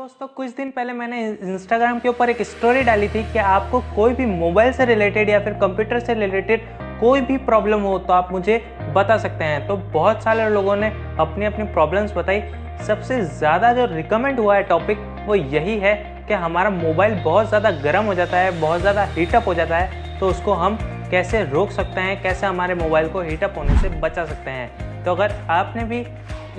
दोस्तों कुछ दिन पहले मैंने इंस्टाग्राम के ऊपर एक स्टोरी डाली थी कि आपको कोई भी मोबाइल से रिलेटेड या फिर कंप्यूटर से रिलेटेड कोई भी प्रॉब्लम हो तो आप मुझे बता सकते हैं। तो बहुत सारे लोगों ने अपनी अपनी प्रॉब्लम्स बताई। सबसे ज़्यादा जो रिकमेंड हुआ है टॉपिक वो यही है कि हमारा मोबाइल बहुत ज़्यादा गर्म हो जाता है, बहुत ज़्यादा हीटअप हो जाता है, तो उसको हम कैसे रोक सकते हैं, कैसे हमारे मोबाइल को हीटअप होने से बचा सकते हैं। तो अगर आपने भी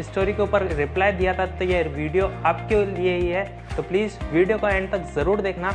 स्टोरी के ऊपर रिप्लाई दिया था तो ये वीडियो आपके लिए ही है, तो प्लीज़ वीडियो को एंड तक ज़रूर देखना।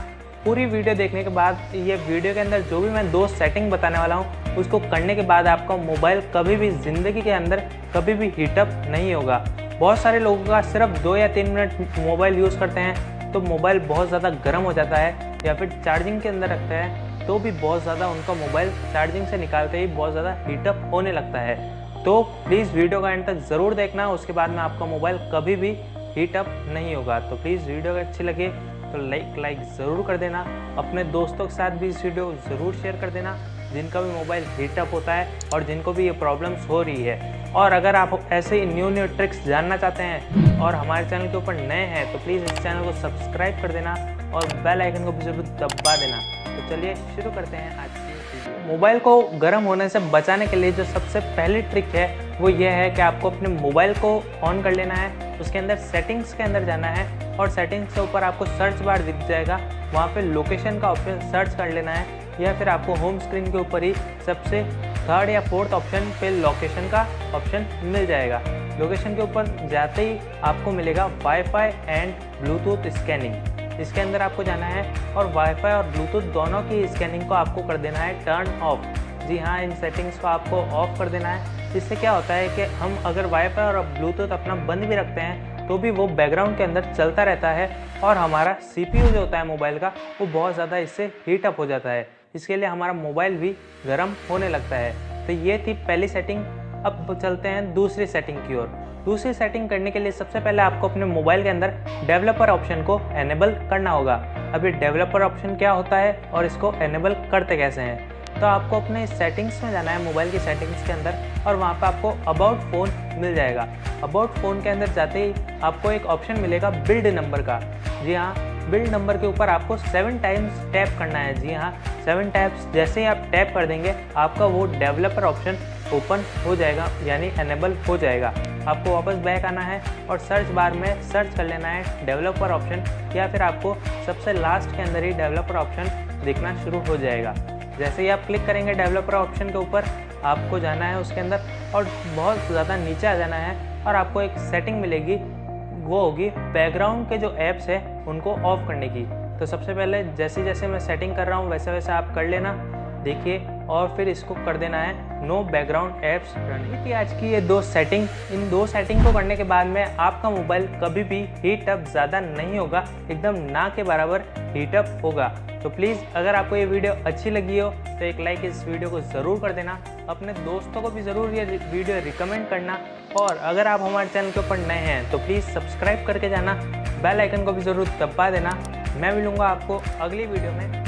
पूरी वीडियो देखने के बाद ये वीडियो के अंदर जो भी मैं 2 सेटिंग बताने वाला हूँ उसको करने के बाद आपका मोबाइल कभी भी ज़िंदगी के अंदर कभी भी हीटअप नहीं होगा। बहुत सारे लोगों का सिर्फ 2 या 3 मिनट मोबाइल यूज़ करते हैं तो मोबाइल बहुत ज़्यादा गर्म हो जाता है, या फिर चार्जिंग के अंदर रखते हैं तो भी बहुत ज़्यादा उनका मोबाइल चार्जिंग से निकालते ही बहुत ज़्यादा हीटअप होने लगता है। तो प्लीज़ वीडियो का एंड तक ज़रूर देखना, उसके बाद में आपका मोबाइल कभी भी हीटअप नहीं होगा। तो प्लीज़ वीडियो अगर अच्छी लगे तो लाइक ज़रूर कर देना। अपने दोस्तों के साथ भी इस वीडियो ज़रूर शेयर कर देना जिनका भी मोबाइल हीटअप होता है और जिनको भी ये प्रॉब्लम्स हो रही है। और अगर आप ऐसे न्यू ट्रिक्स जानना चाहते हैं और हमारे चैनल के ऊपर नए हैं तो प्लीज़ इस चैनल को सब्सक्राइब कर देना और बेल आइकन को भी ज़रूर दबा देना। तो चलिए शुरू करते हैं आज की वीडियो। मोबाइल को गर्म होने से बचाने के लिए जो सबसे पहली ट्रिक है वो ये है कि आपको अपने मोबाइल को ऑन कर लेना है, उसके अंदर सेटिंग्स के अंदर जाना है और सेटिंग्स के ऊपर आपको सर्च बार दिख जाएगा, वहाँ पे लोकेशन का ऑप्शन सर्च कर लेना है, या फिर आपको होम स्क्रीन के ऊपर ही सबसे 3rd या 4th ऑप्शन पे लोकेशन का ऑप्शन मिल जाएगा। लोकेशन के ऊपर जाते ही आपको मिलेगा वाईफाई एंड ब्लूटूथ स्कैनिंग। इसके अंदर आपको जाना है और वाईफाई और ब्लूटूथ दोनों की स्कैनिंग को आपको कर देना है टर्न ऑफ। जी हाँ, इन सेटिंग्स को आपको ऑफ कर देना है। इससे क्या होता है कि हम अगर वाईफाई और ब्लूटूथ अपना बंद भी रखते हैं तो भी वो बैकग्राउंड के अंदर चलता रहता है और हमारा सीपीयू जो होता है मोबाइल का वो बहुत ज़्यादा इससे हीटअप हो जाता है। इसके लिए हमारा मोबाइल भी गर्म होने लगता है। तो ये थी पहली सेटिंग। अब चलते हैं दूसरी सेटिंग की ओर। दूसरी सेटिंग करने के लिए सबसे पहले आपको अपने मोबाइल के अंदर डेवलपर ऑप्शन को एनेबल करना होगा। अब ये डेवलपर ऑप्शन क्या होता है और इसको एनेबल करते कैसे हैं, तो आपको अपने सेटिंग्स में जाना है, मोबाइल की सेटिंग्स के अंदर, और वहाँ पर आपको अबाउट फ़ोन मिल जाएगा। अबाउट फ़ोन के अंदर जाते ही आपको एक ऑप्शन मिलेगा बिल्ड नंबर का। जी हाँ, बिल्ड नंबर के ऊपर आपको 7 टाइम्स टैप करना है। जी हाँ, 7 टैप्स जैसे ही आप टैप कर देंगे आपका वो डेवलपर ऑप्शन ओपन हो जाएगा, यानी एनेबल हो जाएगा। आपको वापस बैक आना है और सर्च बार में सर्च कर लेना है डेवलपर ऑप्शन, या फिर आपको सबसे लास्ट के अंदर ही डेवलपर ऑप्शन दिखना शुरू हो जाएगा। जैसे ही आप क्लिक करेंगे डेवलपर ऑप्शन के ऊपर आपको जाना है उसके अंदर और बहुत ज़्यादा नीचे आ जाना है और आपको एक सेटिंग मिलेगी, वो होगी बैकग्राउंड के जो ऐप्स है उनको ऑफ करने की। तो सबसे पहले जैसे जैसे मैं सेटिंग कर रहा हूँ वैसे वैसे आप कर लेना, देखिए, और फिर इसको कर देना है नो बैकग्राउंड ऐप्स रनिंग। थी आज की ये 2 सेटिंग। इन 2 सेटिंग को करने के बाद में आपका मोबाइल कभी भी हीटअप ज़्यादा नहीं होगा, एकदम ना के बराबर हीटअप होगा। तो प्लीज़ अगर आपको ये वीडियो अच्छी लगी हो तो एक लाइक इस वीडियो को ज़रूर कर देना। अपने दोस्तों को भी ज़रूर ये वीडियो रिकमेंड करना, और अगर आप हमारे चैनल के ऊपर नए हैं तो प्लीज़ सब्सक्राइब करके जाना, बेल आइकन को भी ज़रूर दबा देना। मैं मिलूँगा आपको अगली वीडियो में।